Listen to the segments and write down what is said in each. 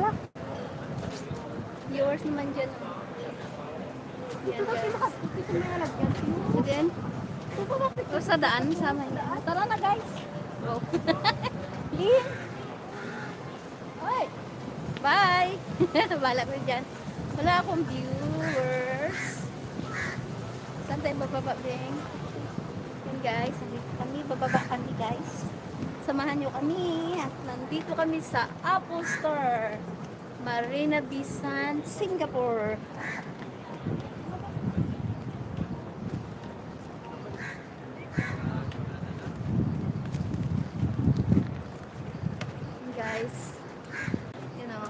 Hala. Viewers naman dyan. Yan guys. And then, o sa daan, sama yun. Tara na guys. Go. Lin. Oy. Bye! Bala ko dyan. Wala akong viewers. Saan tayo bababa, Beng? Yan guys, nandito kami. Bababa kami guys. Samahan nyo kami. At nandito kami sa Apple Store. Marina Bay Sands, Singapore. Yan guys. You know.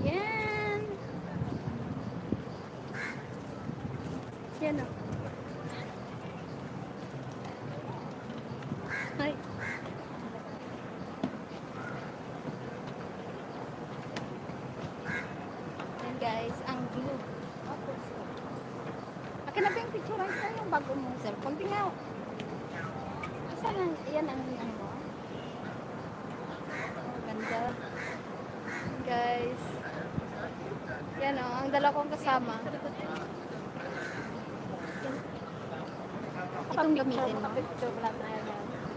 Yan. Yan o. Ay. Yan guys, ang view. Akin na ba yung picture right na yung bago mong cellphone? Tingaw. Saan ang, yan ang ano mo? Oh, ganda. Guys. Yan o, ang dala kong kasama. Itong gamitin mo?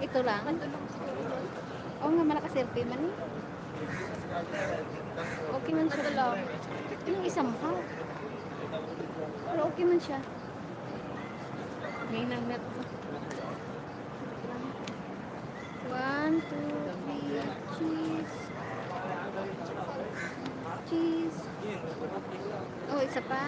Ito lang? Oo nga, malaka-selfie man eh. Okay man siya. Yung isang ha. Pero okay man siya. Ngayon ang net. 1, 2, 3, cheese. Cheese. Oh, isa pa.